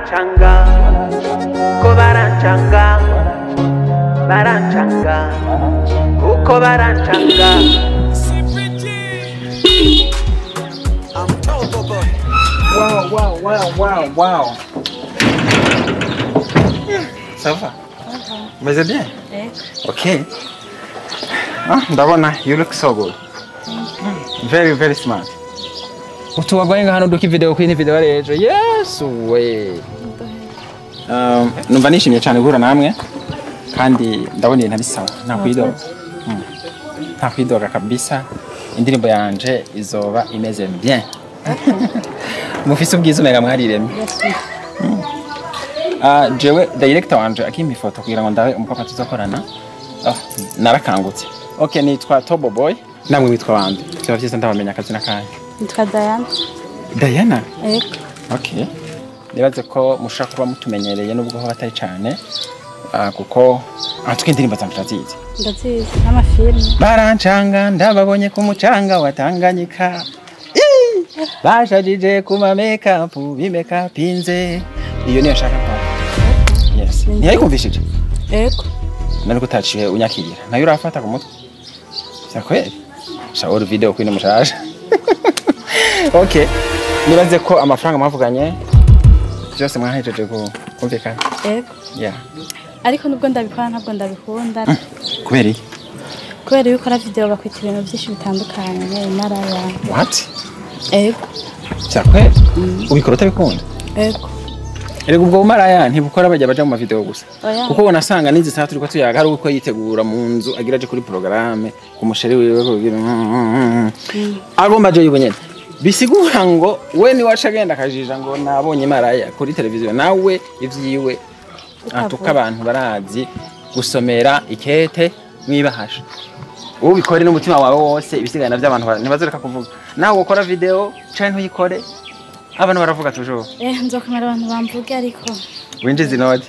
barancanga ko barancanga barancanga uko barancanga. Wow. Ça va? Mais c'est bien? Okay. Ndabona, you look so good. Very smart. Utuwagwaye hano duki video kwini video rejo. Yes we. Numva nishimye cyane guhura namwe kandi ndabona ibintu bisawa. Nta kwidoga kabisa. Indirimbo yanje izoba imeze bien. Mufise ubwiza umega mwarireme. Jewe director wanje akimpa ifoto kugira ngo ndabe umupapa tuzakorana. Narakangutse. Okay, nitwa Tobo Boy. Namwe witwa bande? Cyavyiza ndabamenya akazina kaje. Nitwa Diana. Diana? Yego. Okay. Nibaze ko mushaka kuba mutumenyereye nubwo ho batari cyane. Kuko atwe indirimbo zanjye ndazizi. Ndazizi n'amafilme. Barancanga ndababonye ku mucanga wa Tanganyika. Bashajije kuma makeup bimekapinze. Iyo niyo nshaka kwa. Yes. Ntiyayikumvishije? Yego. Nari kutaciye unyakira. Nayo urafata ku mutwe. Sakweli. Shauri video kwino mushaje. Okay. Nibaze ko amafaranga mwavuganye byose mwahejeje kumvikana. Yego. Yeah. Ariko nubwo ndabikora ntabwo ndabikunda. Kubera iki? Kubera yuko ara video bakwita ibintu byinshi bitandukanye imara ya. What? Yego. Sakweli. Ubikora utabikunda? Yego. Erega ubwo umaraya ntibukora bajya baje mu video gusa. Kuko bonasanga nizi saa turiko tuyaga hari uko yitegura mu nzu agiraje kuri programme ku musheri wiwe kugira agomba je yibonye. Bisigura ngo we ni wacagenda kajija ngo nabonye maraya kuri televiziyo nawe ivyiwe atuka abantu barazi gusomera ikete mwibahasha. Ubikore n'umutima wawe wose ibisigana by'abantu ntibazereka kuvuga. Nawe ukora video cyane uyikore. Abantu baravuga toujours. Nzokamera abantu bamvuga ariko. Winjiza inode.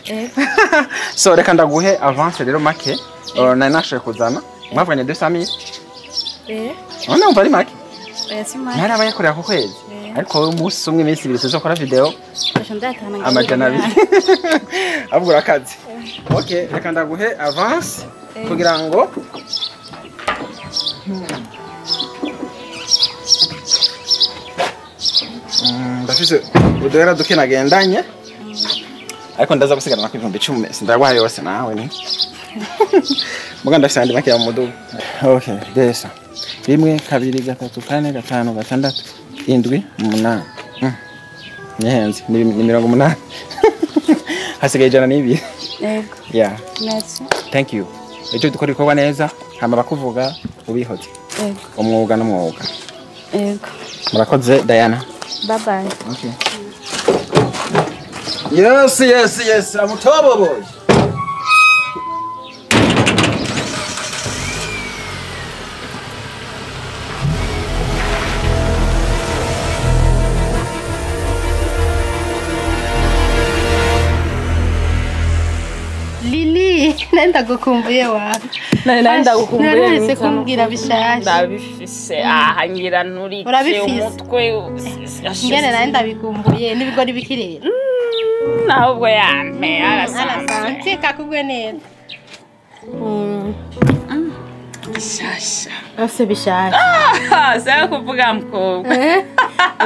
So reka ndaguhe avance rero make. Na nashe kuzana. Mwavuganye 200,000. Ona umva ari make. Simake. Nari abayakorera ku kwezi. Ariko wowe umunsi umwe iminsi ibiri tuzokora video. Amajana abiri. Abugura akazi. Okay, reka ndaguhe avance kugira ngo ndafise udohera duke nagendanye ariko ndaza gusigana na 10,000 sindagwaye yose nawe ni muga ndafise andi make ya mudugu. Okay, desa 1 2 3 4 5 6 7 8 nyehenze ni 80 hasigaye jana nibi. Yego. Yeah. Merci. Thank you. Ejo dukora ikowa neza hama bakuvuga ubihoze. Yego. Umwuga n'umwuga. Yego. Murakoze Diana. Bye bye. Okay. Yes. I'm Tobo Boy. Lili, nenda gukumbuye wa. Nenda gukumbuye. Nari kumbwira bishasha. Ndabifise ngira nturike umutwe. Ngene nenda bikumbuye nibigori bikirera. Nahubwo yame arasanze kakugwe neza. Bishasha. Ase bishasha. Sasa kuvuga mukobwa.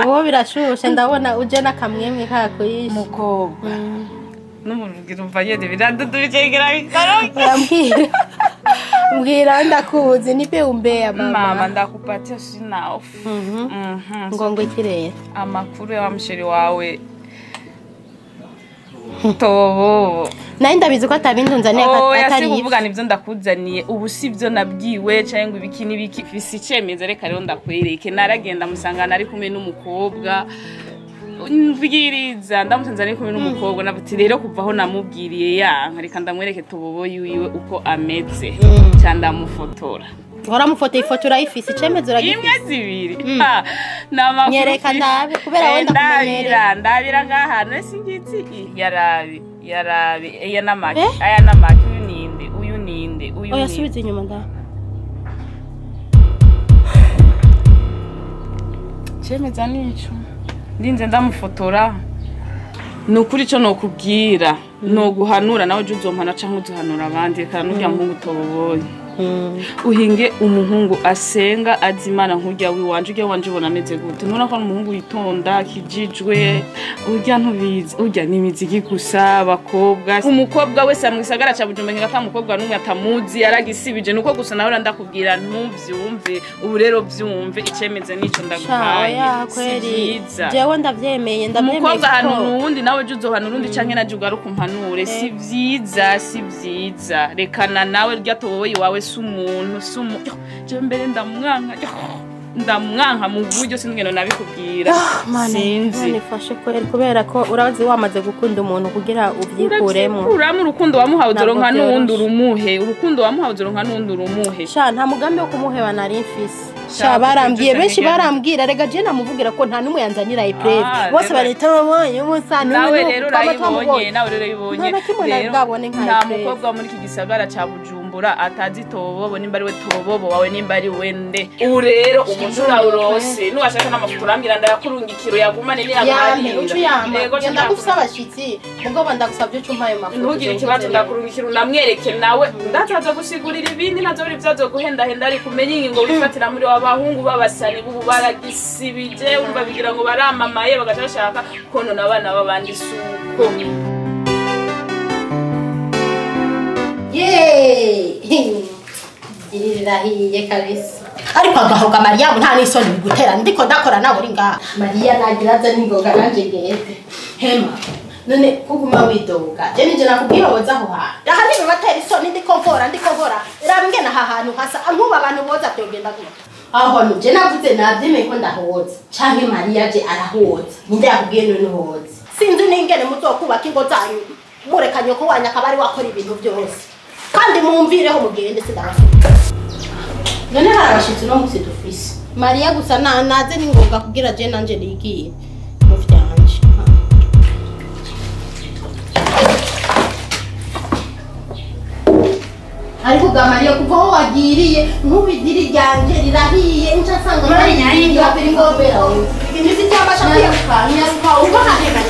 Uwo birashushe ndabona uje nakamwemwe kako yishe. Mukobwa. N'umurugira umva yede biradudubikegera bikaroke. Mbwira ndakuzi nipe umbea mama. Mama ndakupatia sina off. Ngongo ikirera. Amakuru ya msheri wawe. Tobo. Naenda bizuko atabindi unzaniye atari. Yasi kuvuga nivyo ndakuzaniye ubu sivyo nabwiwe cyangwa ibiki nibiki fisi cemeze reka rero ndakwereke naragenda musangana ari kumwe n'umukobwa. Mvugiriza ndamusanze ari kumwe n'umukobwa nabuti rero kuvaho namubwiriye yanka reka ndamwereke Tobo yiwe uko ameze cyanda mufotora. Ngora mufoto ifoto urayifise cemeze uragifise. Imwe zibiri. Nama nyereka ndabe kubera wenda kumenyerera. Ndabira ngaha nesingitsi yarabi aya namaki uyu ninde oya subiza inyuma nda. Cemeza nico. Ndinze ndamufotora nukuri cyo nokubwira no guhanura nawe je uzompana canke uzohanura abandi kana nurya muhungu toboboye uhinge umuhungu asenga azimana nkurya wiwanje urya wanje ubona ameze gute nubona ko umuhungu yitonda kijijwe urya ntubizi urya nimizigi gusa abakobwa umukobwa wese amwisagara ca Bujumbura ngata mukobwa numwe atamuzi yaragisibije nuko gusa nawe ndakubwira ntuvyumve ubu rero vyumve icemeze nico ndaguhaye sivyiza jewe ndavyemeye umukobwa hano nuwundi nawe je uzohanura undi canke naje ugaruka umpanure sivyiza rekana nawe rya toboye wawe sumuntu je mbere ndamwanka mu buryo sinigeno nabikubwira sinzi nifashe kubera ko urabazi wamaze gukunda umuntu kugira uvyikuremo urukundo wamuhawe uzoronka n'uwundi urumuhe sha nta mugambi wo kumuheba nari mfise sha barambwiye benshi barambwira rega je namuvugira ko nta numwe yanzanira ipreve bose barita babonye umusana nawe rero urayibonye nta mukobwa muri iki gisagara ca Bujumbura atazi tobobo nimba ari we tobobo wawe nimba ari wende ubu rero umucura urose nuwashaka n'amafuta urambwira ndayakurungikiro yagumane ni yego ndagufisa abashitsi mugabo ndagusabye cyo mpaye mafuta ntugire ikibazo ndakurungikiro namwereke nawe ndataza gusigurira ibindi nazo biri byazo guhenda ari kumenya ingingo wifatira muri abahungu babasani bubu baragisibije umva bigira ngo baramamaye bagaca bashaka konona abana babandi suko irirahiye kabisa ariko agahoga Mariya nta n'isoni bigutera ndiko ndakora nawe uri ngaha Mariya nagiraza n'ingoga nanje gete hema none kuguma widoga je nije nakubwira woza aho ha aha nibe batera isoni ndiko nkora raba ngena aha hantu hasa nkuba abantu boza byogenda gute aho nije navuze nabyime ko ndahoza canke Mariya je arahoza ninde yakubwiye none hoza sinzi ningene muzokubaka ingo zanyu murekanye ko wanya kabari wakora ibintu byose kandi mumvireho mugende sidabafite none harabashitse no musi dufise Mariya gusa naze ningoga kugira je nanje nigiye mu vyanje ariko ga Mariya kuva aho wagiriye nk'ubidiri ryanje rirahiye nca sanga Mariya yingabira ingobera ibintu by'amasha kwiyakanya uba hahega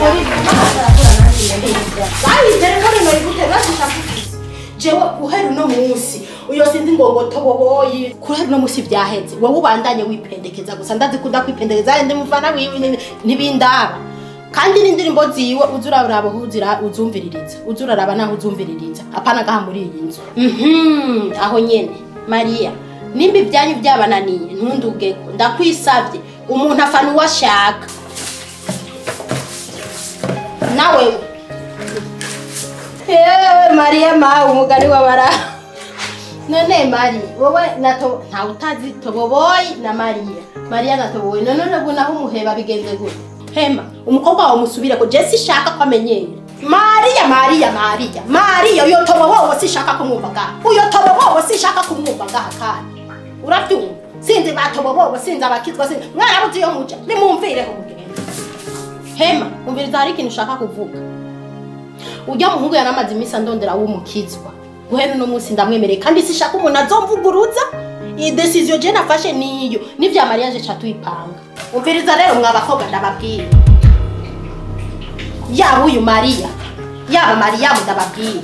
ari telefone no igutera sishaka jewe kuhera no munsi uyo sinzi ngo toboboyi kuhera no munsi byaheze wowe ubandanye wipendekeza gusa ndazi kudakwipendekeza ndi mufana wiwe nibindaba kandi n'indirimbo ziwe uzuraraba uzumviririza uzuraraba naho uzumviririza apana gaha muri iyi nzu aho nyene Mariya nimba ibyanyu byabananiye ntundugeko ndakwisavye umuntu afana uwashaka nawe Mariya ma umugani wabara none Mari wowe nato nta utazi toboboyi na Mariya na toboboyi none bunaho umuheba bigenze gute hema umukobwa wawe musubire ko Jesse shaka kwamenyera Mariya uyo tobobowo sishaka kumwumvaga uyo tobobowo sishaka kumwumvaga kandi urabyumva sinzi batobobowo sinzi abakizwa sinzi mwarabuze iyo muja nimumvireho mugende hema umviriza hari ikintu ushaka kuvuga ujya muhungu yaramaze imisa ndondera w'umukizwa guhera no munsi ndamwemereye kandi sishaka umuntu azomvuguruza iyi decision je nafashe niyo n'ivya Mariya je catuyipanga umviriza rero mwabakobwa ndababwira yaba uyu Mariya yaba Mariya ndababwira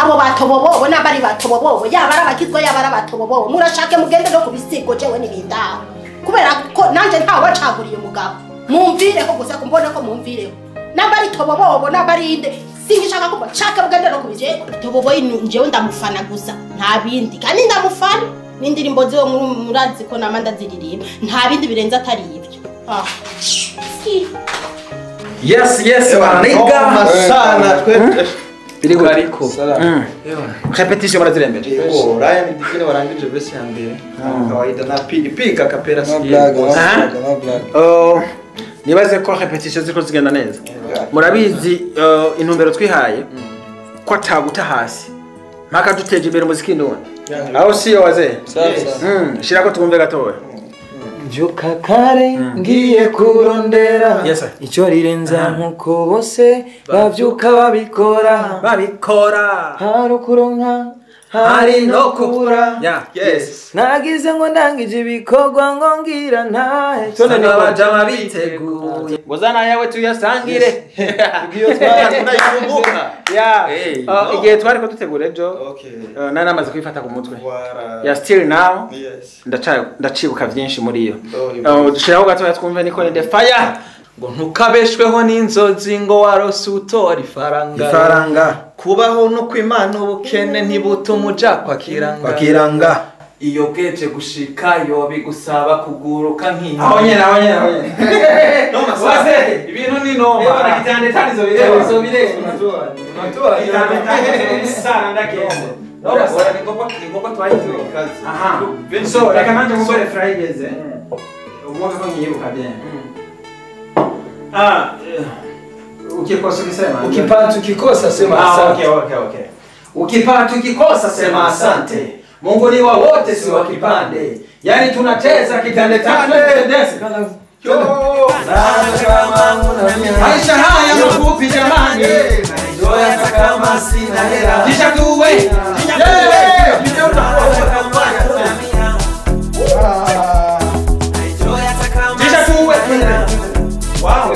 abo batobobobo nabari batobobobo yaba arabakizwa yaba arabatobobobo murashake mugende no kubisigo jewe nibindaho kubera ko nanje ntawe wacaguriye umugabo mumvireho gusa kumbona ko mumvireho nabari tobobobo nabari inde singishaka kuba chaka mugende no kubije toboboyi njewe ndamufana gusa nta bindi kandi ndamufana n'indirimbo ziwe murazi ko namanda ziririmba nta bindi birenze atari ibyo yes waniga masana biriko ariko repetition barazirembere yego Ryan dikine warangije verse ya mbere kawaida na piga kapera nibaze ko repetition ziko zigenda neza murabizi intumbero twihaye ko ataguta hasi mpaka duteje imbere muziki ndone aho siyo waze shirako twumve gatoya Mbyuka kare ngiye kurondera icyo rirenza nkuko bose bavyuka babikora babikora harukuronka hari no kubura. Yes. Nagize ngo ndangije ibikorwa ngo ngira ntahe. Tone ni abajama biteguye. Ngozana yawe tuyasangire. Igiyo twarayikumbuka. Ya. Igihe twari ko dutegura ejo. Okay. Nari namaze kwifata ku mutwe. Wara. Ya still now. Yes. Ndacibuka byinshi muri iyo. Oh, dushiraho gato twumve niko ni the fire. Ngo ntukabeshweho n'inzozi ngo warose utora ifaranga. Kubaho no kwimana ubukene ntibutuma uja Kwakiranga. Iyo bwece gushika yo bigusaba kuguruka nk'inka. Aho nyene. No masase. Ibintu ni noma. Yebona kitande tanizo bireba. Matua. Sana ndakende. No masase ningoko twahituye kazi. Aha. So reka nanje ngore Fridays. Ubwo ko nyibuka bien. Ukikosa ukisema. Ukipata ukikosa sema asante. Okay. Ukipata ukikosa sema asante. Mungu ni wa wote si wa kipande. Yaani tunacheza kitande tande. Maisha haya mafupi jamani. Ndoya kama sina hela. Kisha tuwe. Kisha tuwe. Wow.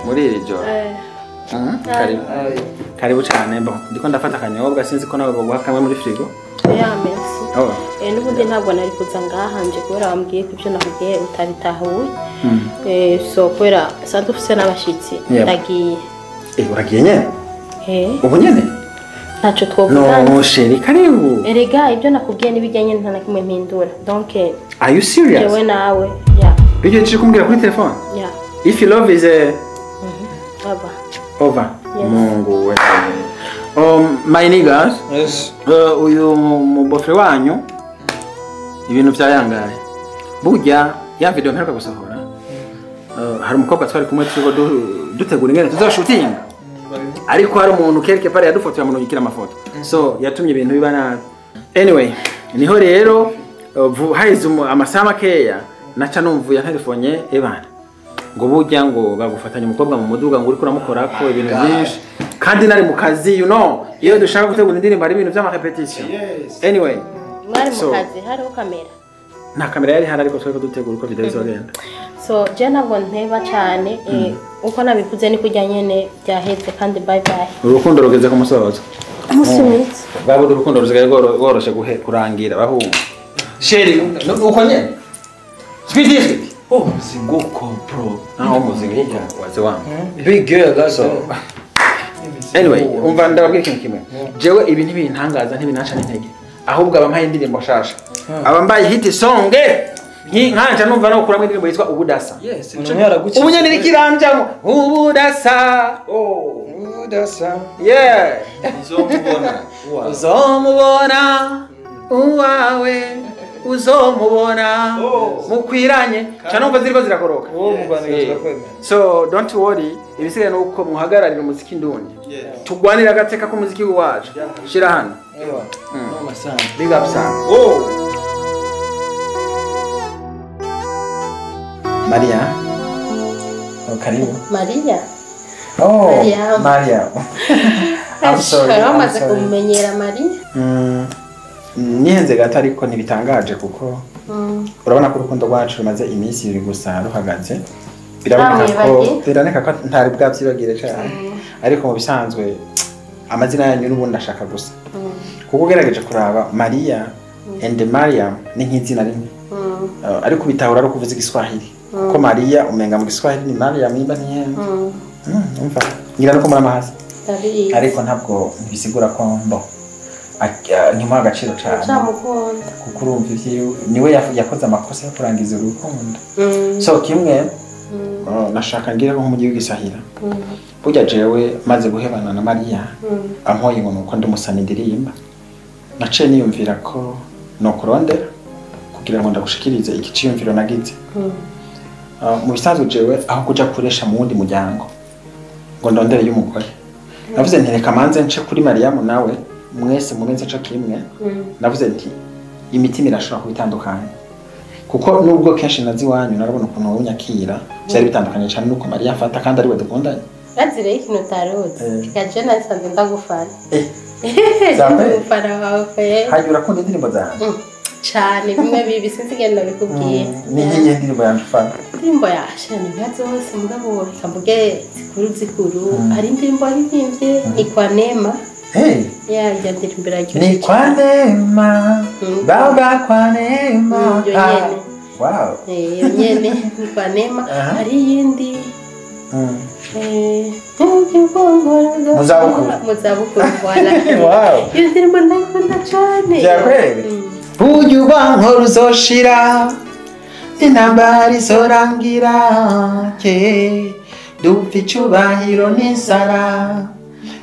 Muri iri joro. Karibu cyane bo. Ndiko ndafata akanyobwa sinzi ko nawe baguha kamwe muri frigo. Ya merci. N'ubundi ntabwo nari kuza ngahanje kubera wambwiye ko ibyo nakubwiye utabitahuye. So kubera santu ufise n'abashitsi ndagiye. Uragiye nyene? Ubu nyene? Ntaco twovugana. No sheri karibu. Erega ibyo nakubwiye nibijyanye nta na kimwe mpindura. Donc Are you serious? Jewe nawe. Yeah. Bijye turi kumbwira kuri telefone? Yeah. If your love is over. Yes. Mungu wewe. My niggas. Yes. Uyu mubofre wanyu ibintu byayangaye. Burya ya video mperuka gusohora. Hari umukobwa twari kumwe turiko dutegura ingene tuzoshutinga. Ariko hari umuntu quelque part yadufotoye umuntu yikira amafoto. So yatumye ibintu biba nabi. Anyway, niho rero haize amasaha makeya naca numvuye telefone ebana. Ngo burya ngo bagufatanya umukobwa mu muduga ngo uri kuramukora ko ibintu byinshi. Kandi nari mu kazi iyo dushaka gutegura indirimbo hari ibintu by'ama repetition. Anyway, mwari mu kazi hariho kamera. Nta kamera yari hari ariko twari dutegura uko video izogenda. So je ntabwo nteba cyane uko nabivuze ni kujya nyene byaheze kandi bye bye. Urukundo rugeze ku musozo. Umusimitsi. Babo urukundo ruzigaye goroshe kurangira bahuma. Sheri uko nyene. Speed. Oh, mzunguko bro. Muzunguko waze wangu. Big girl that's all. Anyway, umva ndababwira ikintu kimwe. Jewe ibi ntibintangaza ntibinaca n'intege. Ahubwo abambaye indirimbo shasha. Abambaye hit song nkanja numva no kuramwe indirimbo yitwa Ubudasa. Yes, umuntu yaragukiza. Ubunyene nikiranjamo. Ubudasa. Oh, Ubudasa. Yeah. Uzomubona. Uwawe. Uzomubona mukwiranye cyane umva ziriko zirakoroka. So don't worry, ibisigaye nuko muhagararira umuziki ndundi. Tugwanira agateka ku muziki wacu. Shira hano. Mama sana. Big up sana. Maria. Karibu. Maria. Maria. I'm sorry. Amaze kumenyera Maria. Nihenze gato ariko ntibitangaje kuko urabona ko urukundo rwacu rumaze iminsi ibiri gusa ruhagaze. Biraboneka ko ntari bwabyibagire cyane ariko mu bisanzwe amazina yanyu n'ubundi ashaka gusa kuko ugerageje kuraba Maria and Mariam ni nk'izina rimwe ariko bitahura ari kuvuza igiswahili ko Maria umenga mu giswahili ni Mariam nimba ntihenze umva ngira no ko muri amazi ariko ntabwo ntibisigura ko mbo nyuma agaciro cyane kuko urumva ivyo niwe yakoze amakosa yo kurangiza urukundo. So kimwe nashaka ngira ko mu gihugu gisahira burya jewe maze guhebana na Maria ampoye ngo nuko ndamusana indirimba naciye niyumvira ko no kurondera kugira ngo ndagushikirize iki ciyumviro nagize mu bisanzwe jewe aho kuja kuresha mu wundi muryango ngo ndondere y'umugore navuze nti reka manze nce kuri Mariam nawe mwese mugenze cyo kimwe navuze nti imitima irashobora kubitandukanya kuko nubwo kenshi nazi wanyu narabona ukuntu unyakira byari bitandukanye cyane nuko Maria afata kandi ari we dukundanye Azire ikintu taroze kikaje nasanze ndagufana Zape gufana wawe pe hajya urakunda indirimbo zanjye cyane bimwe bibi sinzigenda bikubwiye ni nk'iyi ndirimbo yanjye ufana indirimbo yashe ni nkazo hose mugabo kambuge zikuru hari indirimbo aririmvye ni kwa Neema ya ndirimbo rake ni kwa Neema baba kwa Neema wow nyene ni kwa Neema hari yindi muzabukuru wala wow iyo ndirimbo ndakunda cyane yakweli Uyu banko ruzoshira intambara izorangira ke dupfa icubahiro n'inzara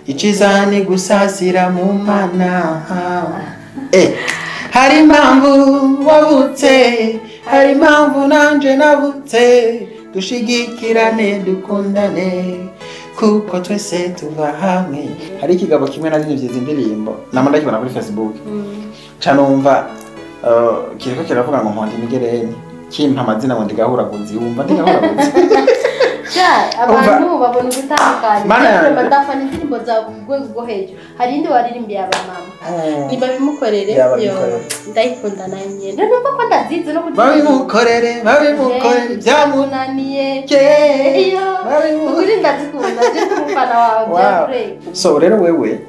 icizani gusasira mu mana hari impamvu wabutse hari impamvu nanje nabutse dushigikirane dukundane kuko twese tuva hamwe hari ikigabo kimwe narinivye izi ndirimbo namwe ndakibona kuri Facebook canumva kiriko kiravuga ngo mponda imigereni kimpa amazina ngo ndigahuraguzi wumva ndigahuraguzi abantu babona ubutandukanye badafana indirimbo za rwego rwo hejuru hari indi waririmbiye abamama niba bimukorere yo ndayikunda nayo nyene numva ko ndazizi no kugira babimukorere byamunaniye iyo uri ndazikunda je kumfana wawe so rero wewe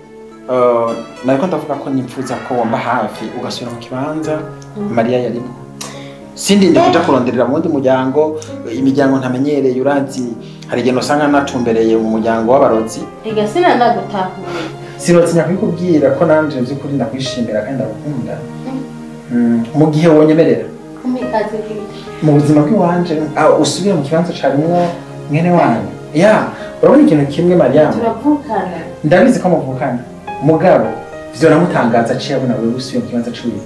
nariko ndavuga ko nipfuza ko wamba hafi ugasubira mu kibanza Maria yarimo sindi kuja kuronderera mu wundi muryango imiryango ntamenyereye urazi hari igihe usanga natumbereye mu muryango w'abarozi ega sina nagutahura sirotinya kubikubwira ko nanje by'ukuri ndakwishimira kandi ndagukunda mu gihe wonyemerera kumikaze mu buzima bw'iwanje usubire mu kibanza carimwo mwene wanyu urabona ikintu kimwe Maria turavukana ndabizi ko muvukana mugabo vyo namutangaza aciye abona wewe usubiye mu kibanza cy'uyu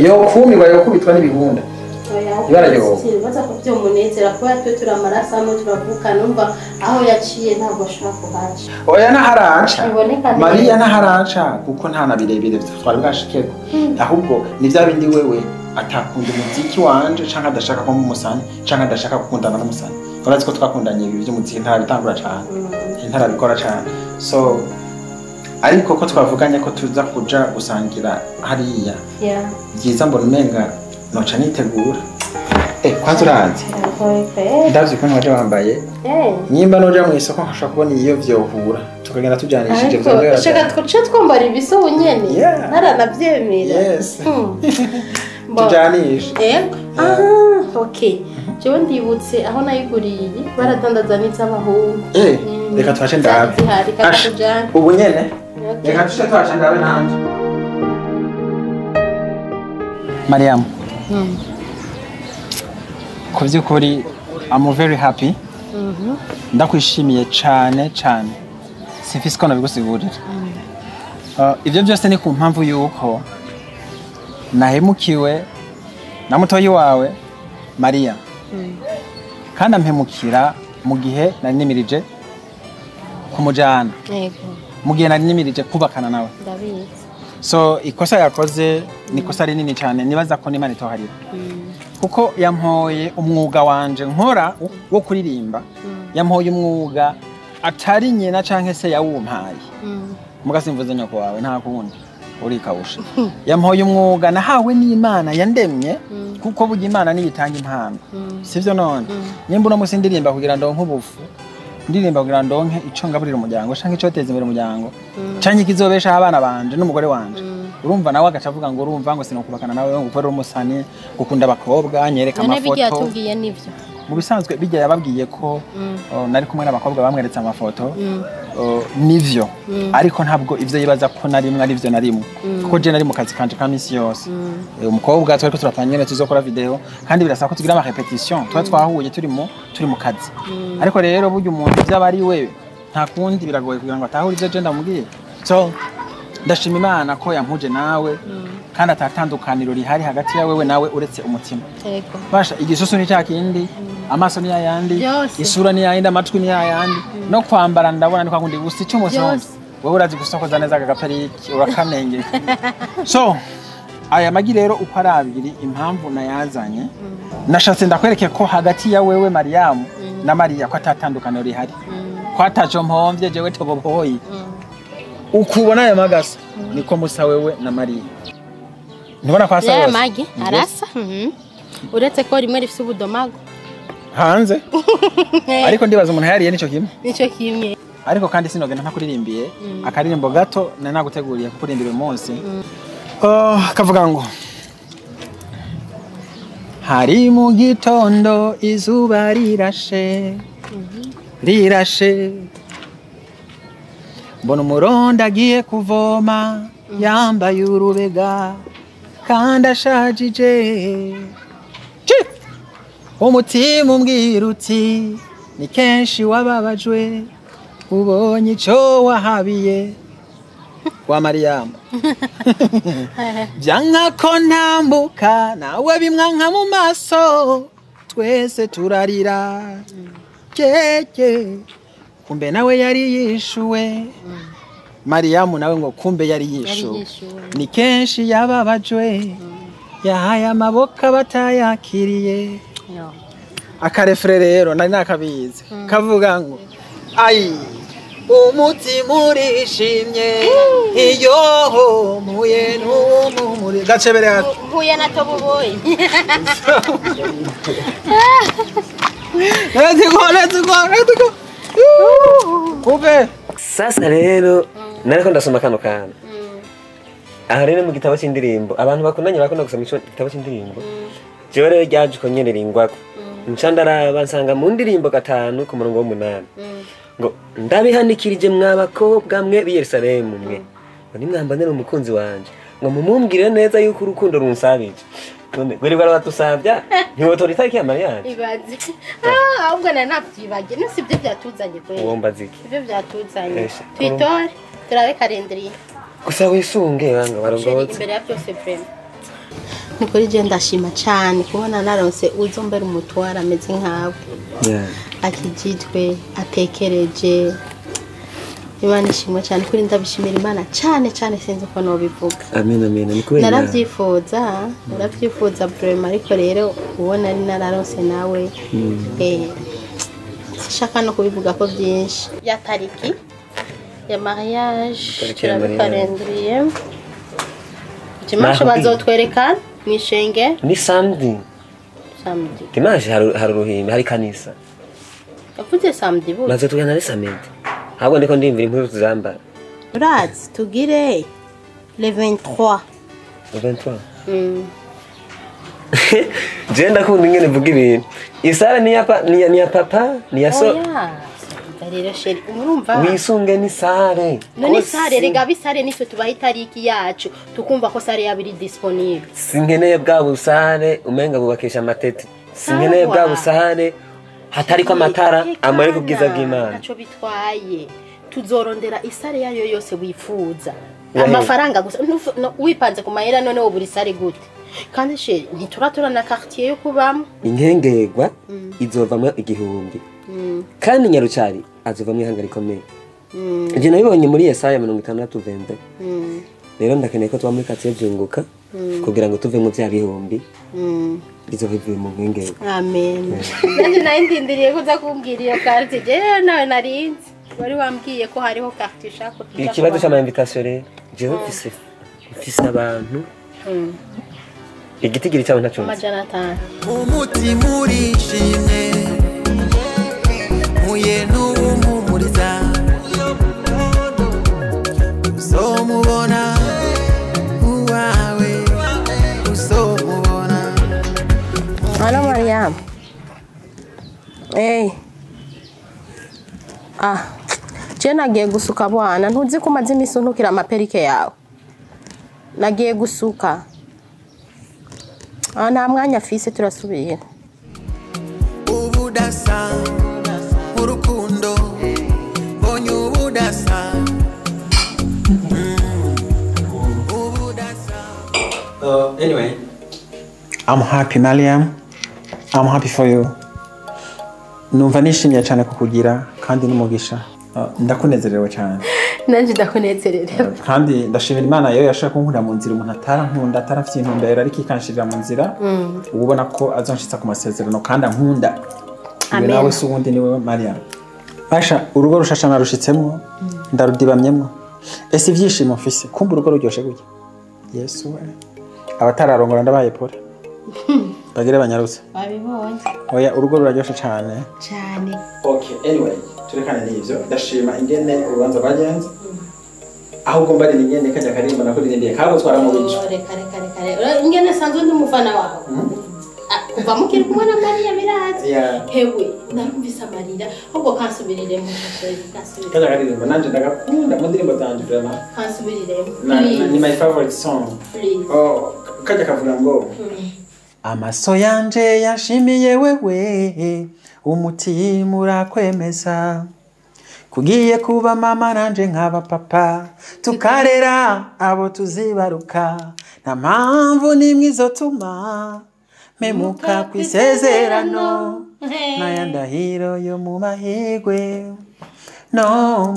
yo kumirwa yo kubitwa n'ibihunda ibarayo baza ko byo munezera ko yatwe turamarasa no turavuka numva aho yaciye ntabwo ashaka kuhaca oya naharaca Maria naharaca kuko nta nabirebire twari bwashikeko ahubwo ni bya bindi wewe atakunda umuziki wanje canka adashaka ko mumusani canka adashaka gukundana n'umusani urazi ko twakundanye ibi by'umuziki ntarabitangura cyane ntarabikora cyane so ariko ko twavuganye ko tuza kuja gusangira hariya byiza mbona umenga noca nitegura kwanza urazi ndavye ko nwaje wambaye nyimba noja mu isoko nkashaka kubona iyo vyohura tukagenda tujanishije vyongera shaka twaca twambara ibiso nyene naranavyemera tujanishe okay jewe ndibutse aho nayiguriye baradandaza n'iz'abahungu reka twace ndabe ubu nyene reka tuce twace ndabe nanje Mariam ku by'ukuri I'm very happy ndakwishimiye cyane cyane simfise ko nabigusigurira ibyo byose ni ku mpamvu yuko nahemukiwe na mutoyi wawe Maria kandi ampemukira mu gihe nari nimirije kumujana mu gihe nari nimirije kubakana nawe so ikosa yakoze ni kosa rinini cyane nibaza ko n'Imana itoharira kuko yampoye umwuga wanje nkora wo kuririmba yampoye umwuga atari nyina canke se yawumpaye mugasimvuze nyoko wawe nta kundi uri kawusha yampoye umwuga nahawe n'Imana yandemye kuko burya Imana niyitanga impano sivyo none nyimba no musi ndirimba kugira ndonke ubufu ndirimba kugira ndonke ico ngaburira umuryango canke ico teza imbere umuryango canke kizobesha abana banje n'umugore wanje urumva nawe agacavuga ngo urumva ngo sinokubakana nawe ngo ukore umusani gukunda abakobwa nyereka amafoto mu bisanzwe bijya yababwiye ko nari kumwe n'abakobwa bamweretse amafoto nivyo ariko ntabwo ivyo yibaza ko narimwe ari vyo narimwe kuko je nari mu kazi kanje ka misi yose umukobwa twari ko turapanga nyene tuzokora video kandi birasaba ko tugira ama repetition twahuye turi mu kazi ariko rero burya umuntu by'abari wewe nta kundi biragoye kugira ngo atahure ivyo je ndamubwiye so ndashima Imana ko yampuje nawe kandi atatandukaniro rihari hagati ya wewe nawe uretse umutima basha igisusu ni cyakindi amaso ni yayandi isura ni yayindi amatwi ni yayandi no kwambara ndabona ni kwakundi gusa icyo umusonzi wowe urazi gusokoza neza agapariki urakamenge so aya magi rero uko ari abiri impamvu nayazanye nashatse ndakwereke ko hagati ya wewe Mariam na Maria ko atatandukano rihari ko ataco mpomvye jewe toboboyi ukubona aya magasa niko musa wewe na Maria nibona kwasa ya magi arasa uretse ko rimwe rifite ubudomago hanze ariko ndibaza umuntu yariye nico kimwe ariko kandi sinogenda ntakuririmbiye akaririmbo gato naguteguriye kukuririmbira umunsi kavuga ngo hari mu gitondo izuba rirashe mbona umuronda agiye kuvoma yambaye urubega kandi ashajije umutima umbwira uti ni kenshi wababajwe ubonye ico wahabiye kwa Mariam byanka ko ntambuka nawe bimwanka mu maso twese turarira keke kumbe nawe yari yishuwe Mariam nawe ngo kumbe yari yishuwe ni kenshi yababajwe yahaye amaboko batayakiriye akarefre rero nari nakabizi kavuga ngo ai umutima urishimye iyo muye n'umumuri gacebere mpuye na toboboyi let's go kuve sasa rero nariko ndasoma kano kana aha rero mu gitabo cy'indirimbo abantu bakundanye bakunda gusoma igitabo cy'indirimbo jewe rero ryaje ko nyene ringwako ncandara bansanga mu ndirimbo 5 ku murongo w'8 ngo ndabihanikirije mwabakobwa mwe bi Yerusalemu mwe ngo nimwambanira umukunzi wanje ngo mumumbwire neza yuko urukundo runsabije none gweri bara batusabya ntiwotora itariki ya mariage ibaze ahubwo nanavyibage no sibyo byatuzanye kwe womba ziki ibyo byatuzanye twitore turabe kalendrier gusa wisunge banga barongoze imbere ya byose frame nikuri je ndashima cyane kubona naronse uzombera umutwara ameze nkawe akijitwe atekereje Imana ishimwe cyane kuri ndabishimira Imana cyane sinzi ko no bivuga amen nikubera naravyifuza vraiment ariko rero ubona ari nararonse nawe sishaka no kubivuga ko byinshi ya tariki ya mariage calendrier dimanche bazotwereka mwishenge ni samedi dimanche hari uruhimbi hari kanisa yavuze samedi bo bazotugana ari samedi ahubwo ndiko ndimvira impuzu tuzambara urazi tugire le 23 je ndakunda ingene vuga ibintu isara ni ya papa ni ya so rero sheri umurumva wisunge ni sare none sare rega bisare nitwe tubaha itariki yacu tukumva ko sare yabiri disponible sinkeneye bwa busare umenga bubakisha amatete sinkeneye bwa busare hatari ko amatara amari kubwiza bw'Imana naco bitwaye tuzorondera isare yayo yose wifuza amafaranga gusa wipanze ku mahera none wo buri sare gute kandi sheri ntituratora na quartier yo kubamo inkengerwa izovamwe igihumbi kandi nyarucari azovamwe ihanga rikomeye je nabibonye muri Yesaya 63:20 rero ndakeneye ko tuba muri quartier byunguka kugira ngo tuve mu bya bihumbi bizovivuye mu nkengerwa amen nanje nayindindiriye ko zakumbwira iyo quartier je nawe narinzi wari wambwiye ko hariho quartier shako tuja ikibazo cy'ama invitation rero je mfise abantu igitigiri cyabo ntacyo amajana 5 umutima urishimye muye n'umumuriza uzomubona uwawe uzomubona Halo Mariam je nagiye gusuka bwana ntuzi ko umaze imisi untukira amaperike yawe nagiye gusuka nta mwanya afise turasubira ubudasa urukundo bonye ubudasa Anyway, I'm happy Mariam. I'm happy for you. Numva nishimye cyane kukugira kandi n'umugisha. Ndakunezerewe cyane. nanje ndakunezerera kandi ndashimira Imana yo yashaka kunkura mu nzira umuntu atarankunda atarafite intumbero ariko ikanshirira mu nzira ubona ko azonshitsa ku masezerano kandi ankunda Amen. nawe se ubundi niwe Maria Basha urugo rushasha narushitsemo ndarudibamyemo ese ivyishimo mfise kumva urugo ruryoshe gutya Yesu we abatararongora ndabaye pole bagire banyarutse babibonye oya urugo ruraryoshe cyane Okay, anyway, turekane n'ivyo. Ndashima ingene urubanza rwagenze. Ahubwo mbari nyene kajya karimba nakuririmbiye kago twara mu bicu. Kare ingene sanzwe ndi mufana wawe kuva mukiri kumwe na Maria birazi hewe narumvise amarira ahubwo kansubirire mu kasubirire Kajya karimba nanje ndagakunda mu ndirimbo zanje vraiment. kansubirire Ni my favorite song. please Oh, kajya kavuga ngo amaso yanje yashimiye wewe umutima urakwemeza kugiye kuba mama nanje nkaba papa tukarera abo tuzibaruka nta mpamvu nimwe izotuma memuka kwisezerano naya ndahiro yo mu mahigwe no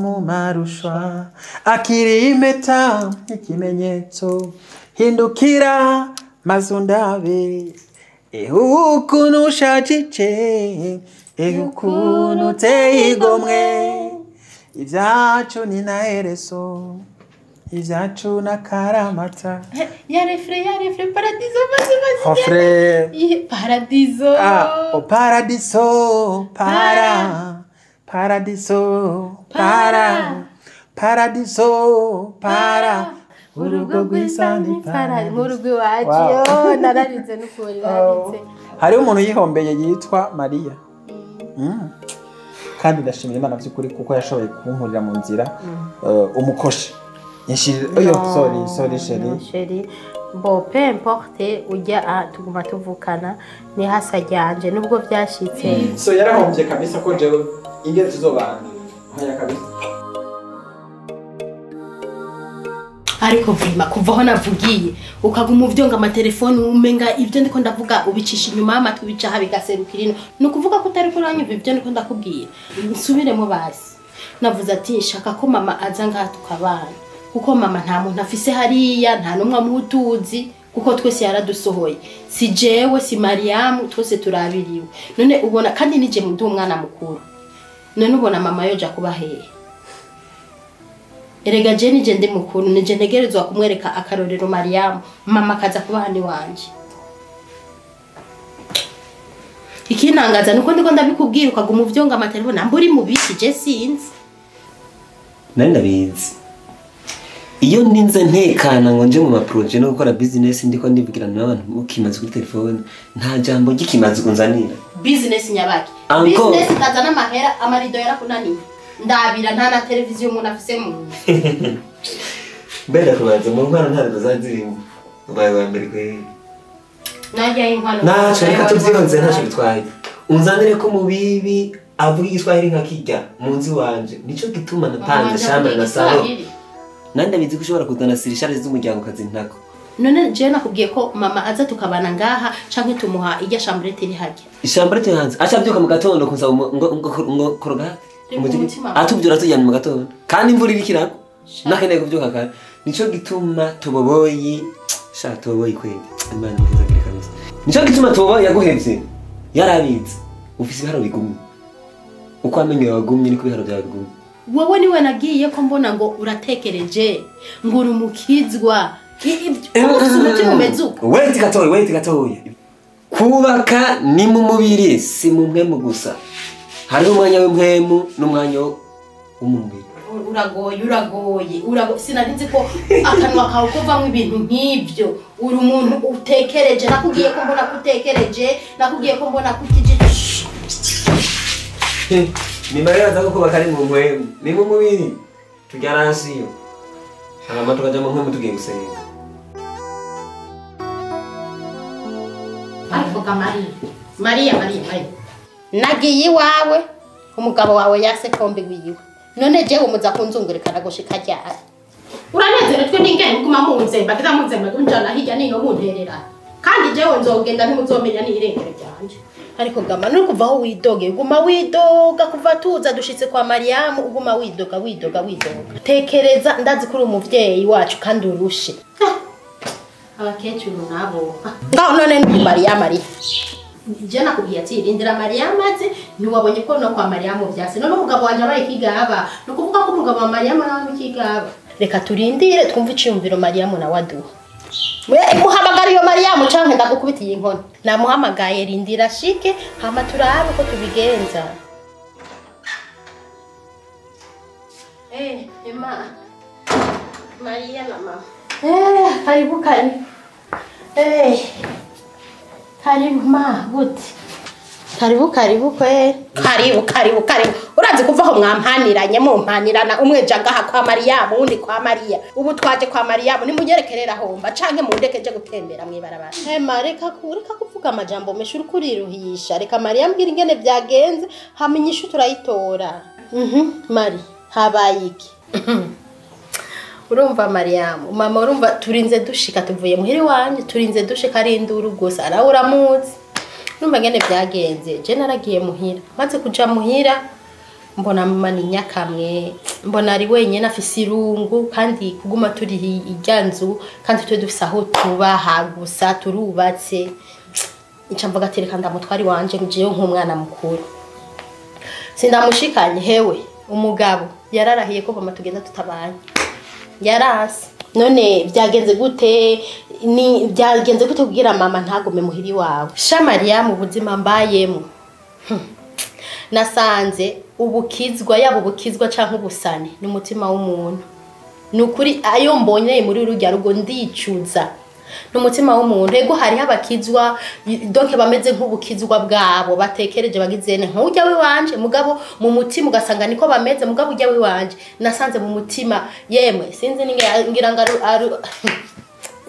mu marushwa akiri impeta ikimenyetso hindukira mazundabe ukuntu ushajije ukuntu uteye igomwe ibyacu ni na hereso ibyacu na karamata ya refre paradiso basi Hofre paradiso o paradiso para urugo rw'isani para nk'urugo iwacu nararize n'ukuri nararize hariho umuntu yihombeye yitwa Maria kandi ndashimira Imana by'ukuri kuko yashoboye kunkurira mu nzira umukoshe sorry chérie bo peu importe ujya tuguma tuvukana ni hasa ryanje nubwo byashitse so yarahombye kabisa ko jewe ingene tuzobana. Hoya kabisa. ariko vima kuvaho navugiye ukaguma uvyonga amatelefone umenga ivyo ndiko ndavuga ubicisha inyuma y'amatwi bicaha bigaserukira ino nukuvuga ko utari kuranyumva ivyo ndiko ndakubwira nsubiremo basi navuze ati shaka ko mama aza ngaha tukabana kuko mama nta muntu afise hariya nta numwe amutuzi kuko twese yaradusohoye si jewe si Mariam twese turabiriwe none ubona kandi nije mu umwana mukuru none ubona mama yoja kuba hehe erega je nije ndi mukuru nije ntegerezwa kumwereka akarorero Mariam mama kaza kuba handi wanje ikinangaza nuko ndiko ndabikubwira ukaguma uvyonga amatelefone amburi mu biki je sinzi nari ndabizi iyo ninze ntekana ngo nje mu maproje no gukora business ndiko ndivugirana n'abantu mukimaze kuri telefone nta jambo gikimaze kunzanira business nyabaki business kazana amahera amarido yarakunaniye ndabira nta na televiziyo umuntu afise mu mbere kubanza mu nkwana ntari zazirimo ubaye wa mbere kwe najya inkwano nacho reka tuvyironze ntacho bitwaye unzanire ko mu bibi avuga igiswahili nka kijya munzi wanje nico gituma natanze shamba na salo nanda bizi kushobora kuzana sirishare z'umuryango kazi ntako none je nakubwiye ko mama aza tukabana ngaha canke tumuha ijya chambrette iri hajya chambrette hanze acha byuka mu gatondo kuza ngo koroga atubyura tujyana mu gatondo kandi imvura irikirako nakeneye kubyuka kare nico gituma tuboboyi sha tuboboyi kweli imana neza kabisa nico gituma tuboboyi yaguhevye yarabizi ufise ibiharo bigumye uko amenye wagumye niko ibiharo byawe bigumye wowe niwe nagiye ko mbona ngo uratekereje ngo urumukizwa umutima umezuka wait gatoya kubaka ni mu mubiri si mu mpemu gusa hari umwanya w'impemu n'umwanya w'umubiri uragoye sinarinzi ko akanwa kawe kovamwe ibintu nk'ibyo uri umuntu utekereje nakubwiye ko mbona kutekereje nakubwiye ko mbona kutije ni Maria za kubaka ari mu mpemu ni mu mubiri tugaransiyo hama tukaja mu mpemu tugiye gusenga ariko Maria nagiye iwawe umugabo wawe yase kombe wiwe none jewe muza kunzungurekana gushika ryari uranezerejwe n'ingene muguma munzemba kunjana hirya nino munterera kandi jewe nzogenda ntimuzomenya n'irengero ryanje ariko gama no kuva aho widoge uguma widoga kuva tuza dushitse kwa Mariamu uguma widoga tekereza ndazi kuri umuvyeyi wacu kandi urushe abakecuru nabo ngaho none ni Mariamu ari je nakubwiye ati rindira Mariamu azi ntiwabonye ko no kwa Mariamu vyase none umugabo wanje abaye kigaba no kuvuga ko umugabo wa Mariamu nawe kigaba reka turindire twumve iciyumviro Mariamu na waduha muhamagara iyo Mariamu canke ndagukubitiye inkoni namuhamagaye rindira shike hama turabe ko tubigenza ema Maria na mama karibu ma gute karibu karibu urazi kuva aho mwampaniranye mumpanirana umwe jangaha kwa Mariamu undi kwa Maria ubu twaje kwa Mariamu nimunyerekerera homba canke mundekeje gutembera mwibarabara reka kuvuga amajambo meshuri kuriruhisha reka Mariamu bwira ingene byagenze hamenyisha turayitora Mari habaye iki urumva Mariamu mama urumva turinze dushika tuvuye muhiri wanje turinze dushika arinduru gusa arawuramuzi numva ngene byagenze je naragiye muhira maze kuja muhira mbona mama ni nyakamwe mbona ari wenyene afise irungu kandi kuguma turi iryanzu kandi twe dufise aho tubaha gusa turubatse icamvuga ati reka ndamutwari wanje ngiye nk'umwana mukuru sindamushikanye hewe umugabo yararahiye ko mama tugenda tutabanye yarasi none byagenze gute byagenze gute kugira mama ntagume muhiri wawe sha Mariamu ubuzima mbayemo nasanze ubukizwa yabo ubukizwa canke ubusane n'umutima w'umuntu nukuri ayo mbonye muri urujya rugo ndicuza n'umutima w'umuntu ego hari abakizwa donc bameze nk'ubukizwa bwabo batekereje bagizene nk'ujya we wanje mugabo mu mutima ugasanga niko bameze mugabo ujya we wanje nasanze mu mutima yemwe sinzi ngira ngaru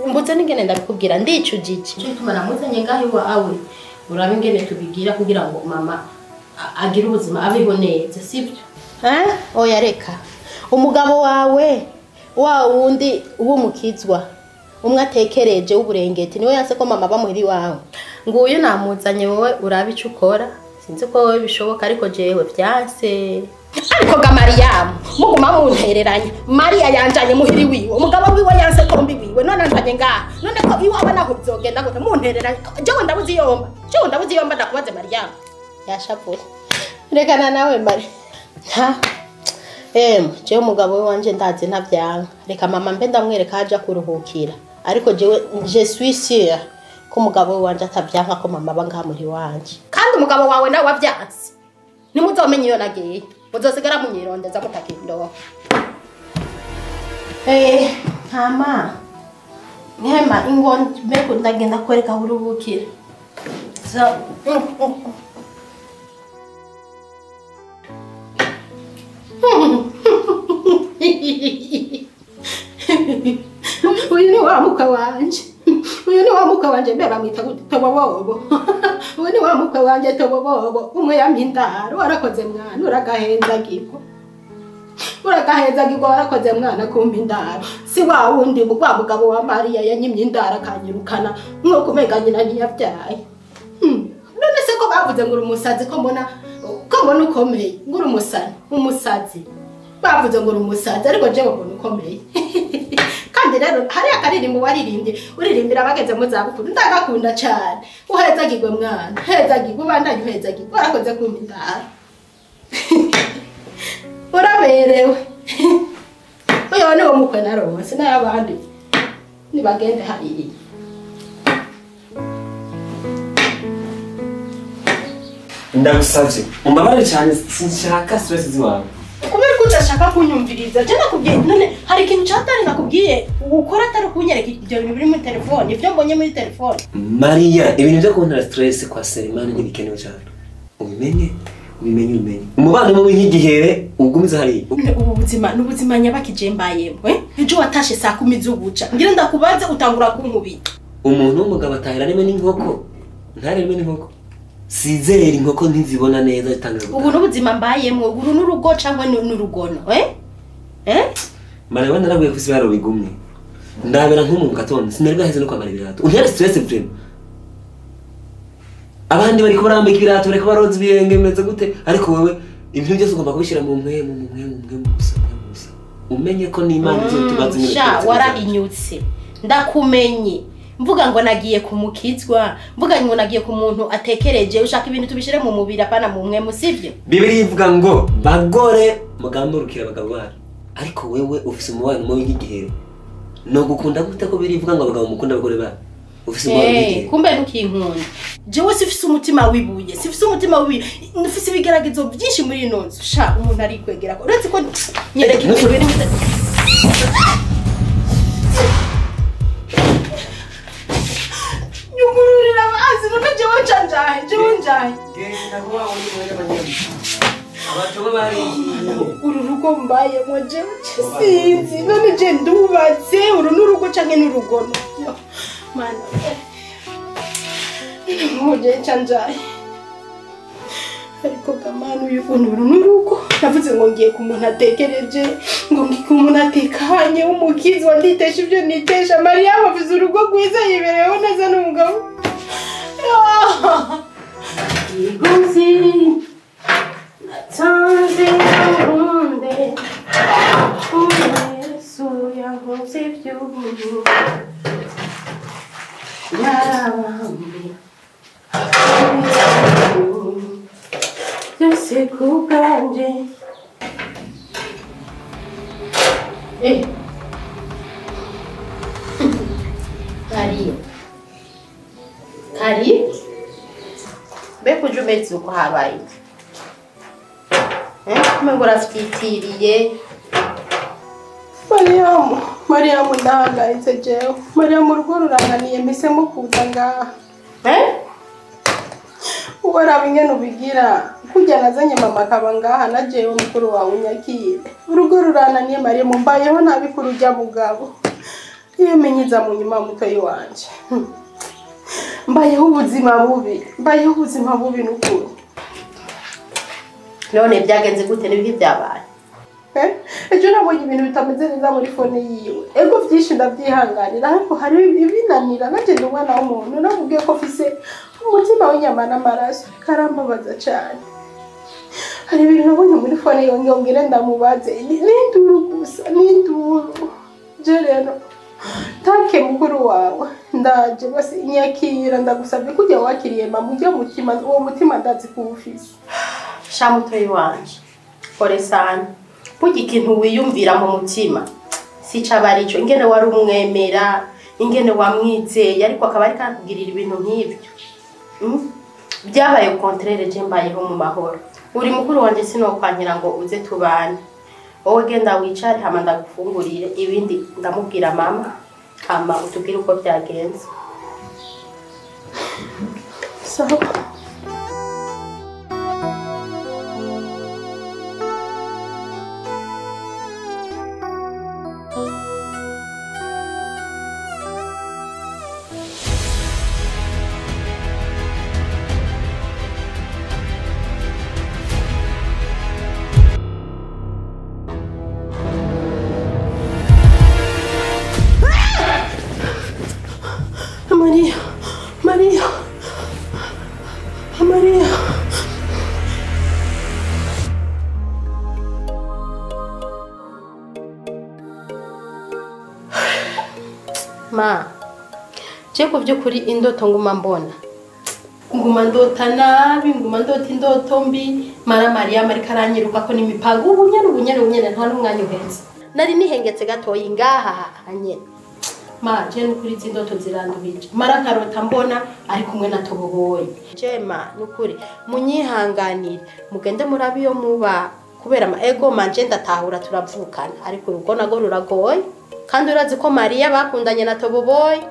mbutse ningene ndabikubwira ndicujije cyituma namuzanye ngaho iwawe urabe ingene tubigira kugira ngo mama agira ubuzima abeho neza sibyo oya reka umugabo wawe wa wundi w'umukizwa umwe atekereje w'uburengeti niwe yase ko mama bamuhiri wawe nguyu namuzanye wowe urabe ico ukora sinzi ko wowe bishoboka ariko jewe byase ariko ga Mariamu muguma muntereranye Maria yanjanye muhiri wiwe umugabo wiwe yanse kombi wiwe none ntanye ngaha none ko iwawe naho bizogenda gute muntereranye jewe ndabuzi yomba ndakubaze Mariamu yashavuye rekana nawe Mari jewe umugabo wanje ndazi ntavyanga reka mama mbe ndamwereka aja kuruhukira ariko jewe je suis sûr ko umugabo wanje atavyanka ko mama bangaha muri wanje kandi umugabo wawe nawe wavyanse nimuzomenye iyo nagiye muzosigara munyirondeza mutakindo hama Hema ingon meko ndagenda kwereka uruhukira so uyu ni wa muka wanje mbeba mwita tobobobo uyu ni wa muka wanje tobobobo umwe yampindaro warakoze mwana uragahenzagirwa warakoze mwana kumpindaro si wa wundi wa mugabo wa Maria yanyimye indaro akanyirukana nko kumega nyina ntiyabyaye none se ko bavuze ngo umusazi ko mbona ukomeye nguru umusazi bavuze ngo umusazi ariko je mbona ukomeye kandi rero hari akaririmbo waririmbye uririmbira bageze mu zabukuru ndagakunda cyane uhezagirwe mwana hezagirwe ubandanye uhezagirwe warakoze kumpindaro uraberewe uyo ni wo mukwe naronse n'abandi nibagende hariya ndagusavye umbabare cyane sinshaka stress ziwawe kubera ko udashaka kunyumviriza je nakubwiye none hari ikintu cyatari nakubwiye ukora atari kunyereka ibyo bintu biri muri telefone ibyo mbonye muri telefone Maria ibintu byo kuntera stress kwa Selimani ntibikenewe cyane ubimenye umubano mu nk'igihere ugumiza hari ubuzima nyabakije mbayemwe ejo watashe saa 10 z'ubuca ngira ndakubaze utangura kunkubita umuntu w'umugabo atahira rimwe n'inkoko ntare rimwe n'inkoko sizera inkoko ntizibona neza zitangira ubu n'ubuzima mbayemwe uru n'urugo cyangwa n'urugono Maria naraguye kuzibara bigumye ndabera nk'umuntu gatonda sinari gaheze no kwamara ibirato untera stress vraiment abandi bariko barambika ibirato bariko baroza ibirenge bimeze gute ariko wewe ibintu byose ugomba kubishyira mu mwemu gusa umenye ko n'Imana izotubaza nyine sha warahinyutse ndakumenye mvuga ngo nagiye kumukizwa mvuga ngo nagiye ku muntu atekereje ushaka ibintu tubishire mu mubiri apana mu mwemu sivyo Bibiliya ivuga ngo bagore mugambukira abagabo babo ariko wewe ufise umubano mubi nk'igihero no gukunda gute ko birivuga ngo abagabo mukunda abagore babo ufise umubano nk'igihero kumbe ntukinkunda jewe sifise umutima wibuye sifise umutima wibuye nufise ibigeragezo byinshi muri ino nzu sha umuntu ari kwegera ko uretse ko nyereka ibintu nyugururira amazi none jewe njaye genda kuba uri muri abanyamaguru abatobe bari uru rugo mbayemo jewe sinzi none je ndubatse uru n'urugo canke n'urugono mana muje canjaye ariko kamana uyu uru n'urugo navuze ngo ngiye ku muntu atekereje ngo ngiye ku muntu atekanye w'umukizi wanditesha ibyo nitesha Mariya bavuze urugo rwiza yibereyeho neza n'umugabo Igozi natanze nkunde Yesu yankoze iby'ubu yarabambi byose ku bwanjye Kari mbega uje umeze uko habaye kumenya urafitiriye Mariyamu ndahangayitse jewe Mariyamu urugo ruranganiye mpisemo kuza ngaha ubaraba ingene ubigira kujya nazanye mama akaba ngaha na jewe mukuru wawe unyakire urugo rurananiye Mariyamu mbayeho nabi kurujya mugabo iyo menyiza mu nyuma mutoyi wanje mbayeho ubuzima bubi n'ukuri none byagenze gute n'ibihe byabaye ejo nabonye ibintu bitameze neza muri fone yiwe ego byinshi ndabyihanganira ariko hari ibinanira nagenda umwana w'umuntu namubwiye ko mfise umutima w'inyama n'amaraso karambabaza cyane hari ibintu nabonye muri fone yongere ndamubaze n'induru gusa n'induru je rero take mukuru wawe ndaje basi inyakira ndagusabye kujya wakiriye mama ujya mutima uwo mutima ndazi kuwufise sha mutoyi wanje kore sana burya ikintu wiyumvira mu mutima sica abarico ingene wari umwemera ingene wamwizeye ariko akaba ari kakugirira ibintu nk'ibyo byabaye contraire je mbayeho mu mahoro uri mukuru wanje sinokwankira ngo uze tubane wowe genda wicare hama ndagufungurire ibindi ndamubwira mama hama utubwire uko byagenze sawa Maria. Ma, je ku by'ukuri indoto nguma mbona. Nguma ndota nabi, nguma ndota indoto mbi, Maria marika aranyiruka ko n'imipango ubunyene nta n'umwanya uheze. Nari nihengetse gatoyi ngaha anyene. Ma, je nukuri zindoto zirandubije. Mara nkarota mbona ari kumwe na Toboboye. Jema nukuri munyihanganire mugende murabiyo muba kubera ma ego manje ndatahura turavukana ariko urugo nago ruragoye kandi urazi ko Maria bakundanye na Toboboye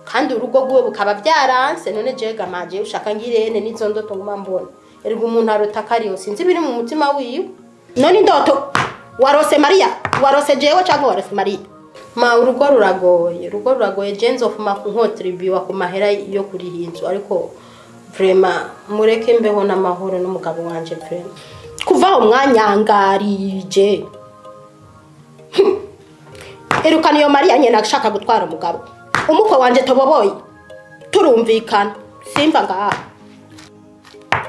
kandi urugo gwe bukaba byaranse none jega manje ushaka ngirene nizo ndoto nguma mbona ergo umuntu arota kariyo sinzi biri mu mutima wiwe none indoto warose Maria warose jewe cyangwa warose Maria ma urugo ruragoye Jenzo fuma ku nkotribiwa ku mahera yo kuri hinzu ariko vraiment mureke mbeho n'amahoro n'umugabo wanje vraiment kuva umwanyangarije erukana iyo Maria nyene ashaka gutwara umugabo umukwe wanje Toboboye turumvikana simba ngaha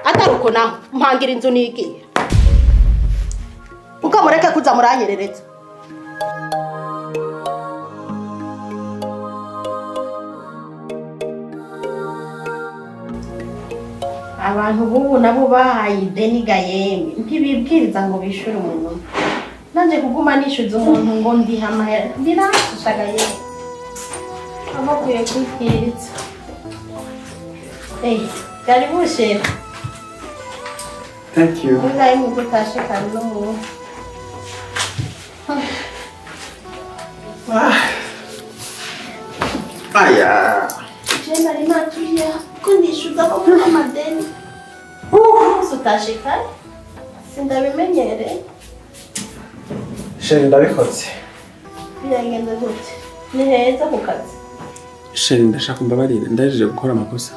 ataruko naho mpangira inzu nigiye ukamureke kuza muranyerereza abantu bubu nabo bahaye ideni gayeme ntibibwiriza ngo bishure umuntu nanje kuguma nishuza umuntu ngo ndiha amahera ndirashushaga yeme abakuye kwibwiriza karibu shefu. Thank you. Ngai mugutashe kandi no Aya. Jena linatulia kundishuza kwa mwana madeni. Sutashe kandi sindabimenyere. Sheri ndabikoze. Biragenda gute? Ni heza ku kazi. Sheri ndashaka umbabarire ndaje gukora amakosa.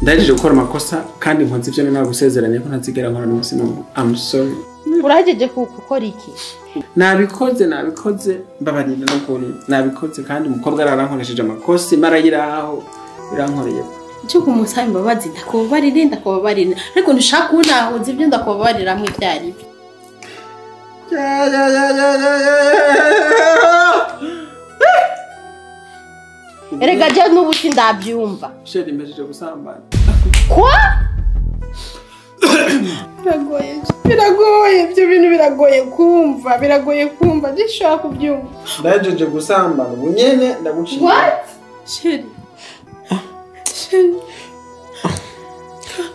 Ndaje gukora amakosa kandi nkonze ivyo nari gusezeranya ko ntazigera nkora n'umunsi n'umwe. I'm sorry. Urahejeje gukora iki? Nabikoze mbabarire no kuri. Nabikoze kandi umukobwa ararankoresheje amakosa imarayiraho birankoreye. Cyo kumusaba imbabazi ndakubabarira ariko ntushaka unahuza ibyo ndakubabarira mu ibyari. Erega je n'ubuti ndabyumva. Sheri mpejeje gusambana. Kwa? Biragoye ibyo bintu biragoye kumva ndishaka kubyumva. Ndajeje gusambana ubunyene ndaguciye. What? Sheri.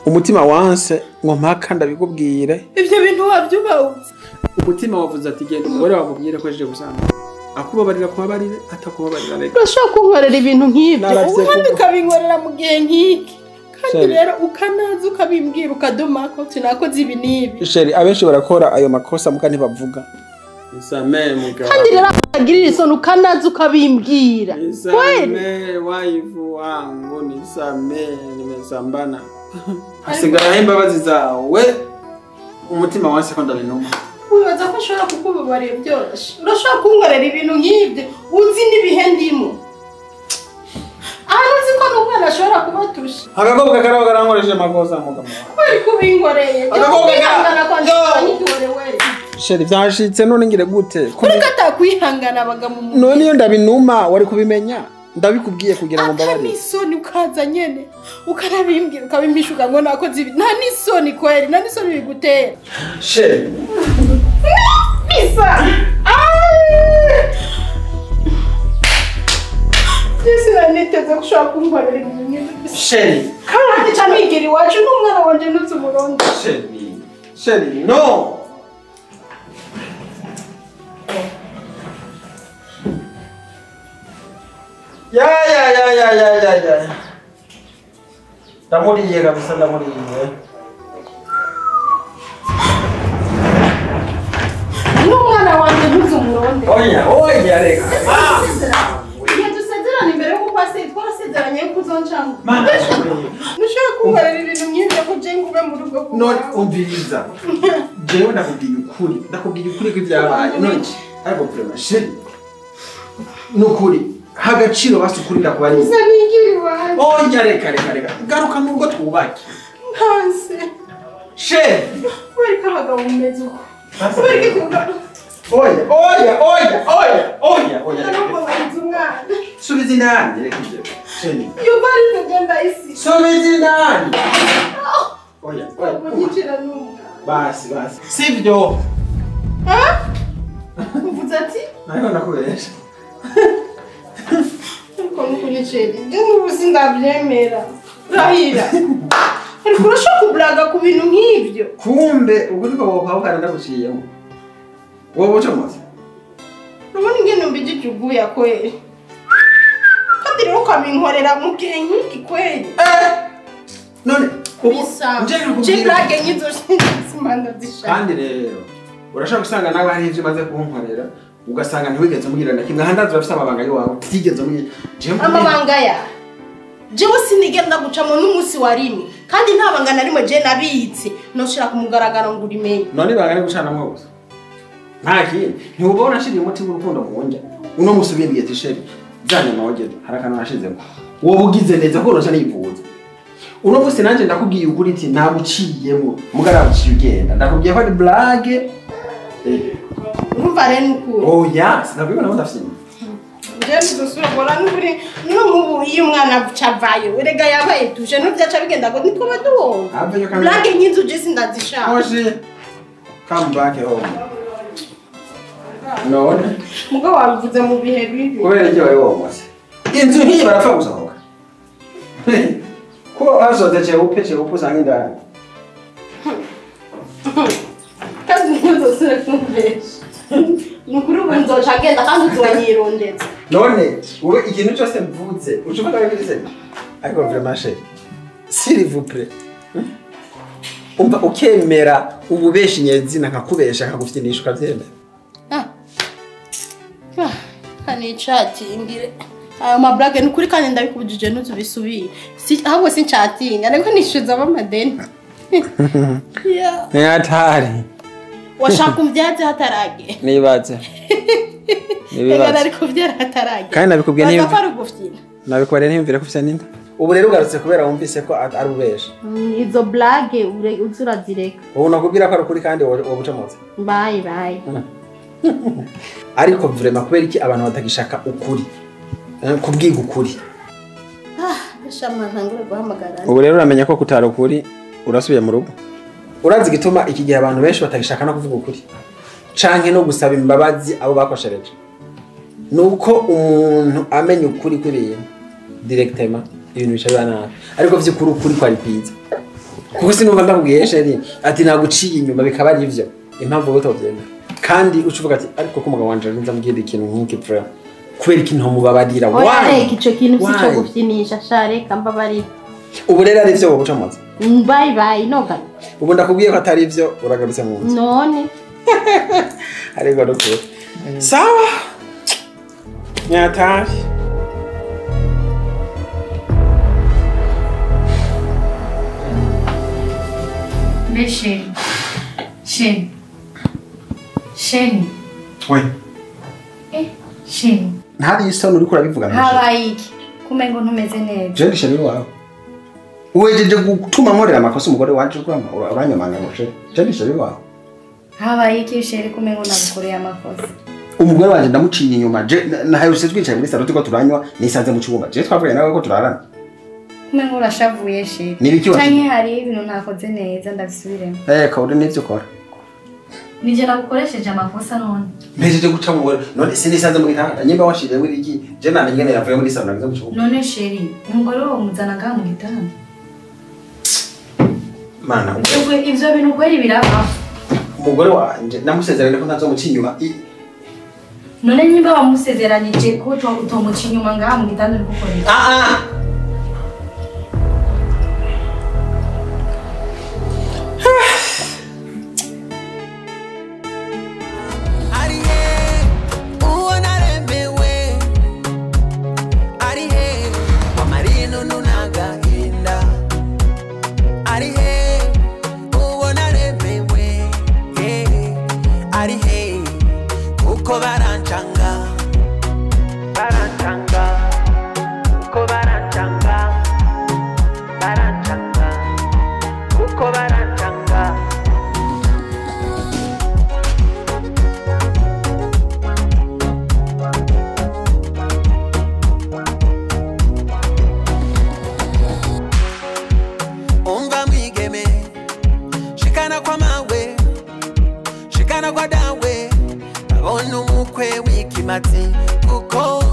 Umutima wanse ngo mpaka ndabikubwire. Ibyo bintu wabyubahutse. Umutima wavuze ati genda umugore wakubwire ko aje gusambana. Akubabarira kubabarire atakubabarira reka. Urashaka kunkorera ibintu nk'ibyo. Kandi ukabinkorera mu gihe nk'iki. Kandi rero ukanaza ukabimbwira ukadoma ko tunakoze ibi nibi. Sheri abenshi barakora ayo makosa muka ntibavuga. Isame muga. Kandi rero agirira isoni ukanaza ukabimbwira. Isame waifu wangu nisame nimesambana. Asigara imbabazi zawe. Umutima wanse ko ndabinuma. Wibaza ko ashobora kukubabarira byoroshye. Urashaka kunkorera ibintu nk'ibyo uzi n'ibihe ndimo. Uzi ko n'umwana ashobora kubatusha. Agakobwa karaho karankoresheje amakosa mugamo. Kwari kubinkoreye. Kwihangana kwanje n'ikiwerewere. Sheri vyashitse none ngire gute? Kuri katakwihangana baga mu muntu. None iyo ndabinuma wari kubimenya. Ndabikubwiye kugira ngo mbabarire. Nisoni ukaza nyene. Ukarabimbwira ukabimpishuka ngo nakoze ibi. Nta nisoni kweri, nta nisoni bigutera. Sheri. Misa. Jesi niteze gushaka kumbarira ibintu nk'ibyo. Sheri. Kandi cyamigiri wacu n'umwana wanje nutse umurondo. Sheri, no. Ya. Ndamuriye kabisa ndamuriye. N'umwana wanje nutse umurondo. Oya reka. Dusezerana imbere y'uko twasezeranye ko uzoncamo. Nushaka kunkorera ibintu nk'ibyo ko je ngube mu rugo kuko. None umviriza. Jewe ndakubwiye ukuri kw'ibyabaye. None ariko prema sheri. Nukuri hagaciro basukurira kuba ari. Zanigiri waje. Oya reka. Garuka mu rugo twubake. Ntanse. Sheri. Wereka abagabo umeze uko. Oya. Subiza inani reka ibyo. Sheri. Yubari ndagenda isi. Subiza inani. Oya. Munyicira n'umwe. Basi. Sivyo. Uvuze ati? Nayo nakuberesha. Ariko nukunyicira. N'ubuzi ndabyemera. Rahira. Ariko urashaka kublaga ku bintu nk'ibyo. Kumbe ubwo niko bokawukana ndaguciyemo. Wowe ucomoze. Nubona ingene mbijije uguya kweli. Kandi rero ukabinkorera mu gihe nk'iki kweli. None bisa. Je blage nyizo simanda zishaka. Kandi rero urashaka gusanga nawe hari ivyo maze kunkorera ugasanga ntiwigeze mugira na kimwe handazi bafite amabanga yawe tigeze mugira. Amabanga ya. Jewe sinigenda gucamo n'umunsi wa rimwe kandi nta banga na rimwe je nabitse noshira kumugaragara ngo urimenye. None bangane gucana mwo gusa. Ntaki ntubona ashiriye umuti w'urukundo muwonja. Uno musubiriye ati sheri zanye mawogero harakana nashizemo. Wowe ugize neza ko urosha nivuza. uno munsi nanje ndakubwiye ukuri iti nabuciyemo mugarabuciye ugenda ndakubwiye ko ari blague urumva rero n'ukuri oya sinabibona ko ndafite Jesu dusubora n'ukuri no nk'ubu iyo umwana cavayo erega yabaye tuje no byaca bigenda ngo nitwo baduwo blague nyinzu je sindazishaka oje come back home none mugo wabivuze mu bihe bibi kubera iki wawe womose inzu nk'iyi barapfa gusohoka ko hazoze cheupe usanga indani kandi ntuzosubire kumvesha nukuri ubu nzoca agenda kandi uzonyirondeza none wowe ikintu cyose mvuze ushobora kubirize ariko vraiment chérie s'il vous plaît umva ukemera ububeshi nyezina nkakubesha nkagufitinisha ukavyemera kani chatingire ayo mablage nukuri kandi ndabikubujije ntuzubisubiye ahubwo sinchatinga ariko nishuza abamadeni ni hatari washaka umvyaze hatarage nibaze Ega ariko vyara hatarage kandi nabikubwiye niyo nagufyina nabikubwiye ntiyumvire ko ufite ninda ubu rero ugarutse kubera wumvise ko ari ubesha izo blage uzurazireka ubu nakubwira ko ari ukuri kandi wobucomotse bye ariko vraiment kubera iki abantu batagishaka ukuri kubwiga ukuri shama ntangure guhamagara ubu rero uramenya ko kutara ukuri urasubiye mu rugo urazi gituma iki gihe abantu benshi batagishaka no kuvuga ukuri canke no gusaba imbabazi abo bakoshereje nuko umuntu amenya ukuri kw'ibintu directement ibintu bishobora nabi ariko vy'ukuri ukuri kwari kwiza kuko sinumva ndakubwiye sheri ati naguciye inyuma bikaba ari ivyo impamvu wowe utavyemera kandi ucuvuga ati ariko ko umugabo wanje nza mbwira ikintu nk'iki frère kubera ikintu mubabarira why ico kintu sico gufyinisha share kambabarira ubu rero ari ivyo wobucomotse bye noga ubu ndakubwiye ko atari ivyo uragarutse mu nzu none ariko rukuru sawa nyatari Chérie. Chérie. Oui. Chérie. Ntari isoni uriko urabivuga nje. Habaye iki? Kumengo ntumeze neza. Je ndishe rero wawe. Uwejeje gutuma nkorera amakosa umugore wanje kurama uranyamanga ngoje. Je ndishe rero wawe. Habaye iki Chérie kumengo nagukoreye amakosa? Umugore wanje ndamuciye inyuma je nahayuse twicaye muri salon tuko turanywa nisanze mu cyumba. Je twavuye nawe ko turarana. Kumengo urashavuye Chérie. Nibiki waje? Canke hari ibintu ntakoze neza ndabisubiremo. Kauri nivyo ukora. Nije nagukoresheje amakosa none. Mpejeje guca mu none sinisanze muri tanga nyimba washiriye muri iki je nane ngene yavuye muri salon nagize mu cyumba. None Chérie, umugore wawe umuzana ngaha mu gitanda. Mana. Ivyo bintu kweri biraba. Umugore wanje namusezeranye ko ntazomuca inyuma. None nyimba wamusezeranyije ko utomuca inyuma ngaha mu gitanda uri gukorera. Shikana kwa dawe abona umukwe wikimati kuko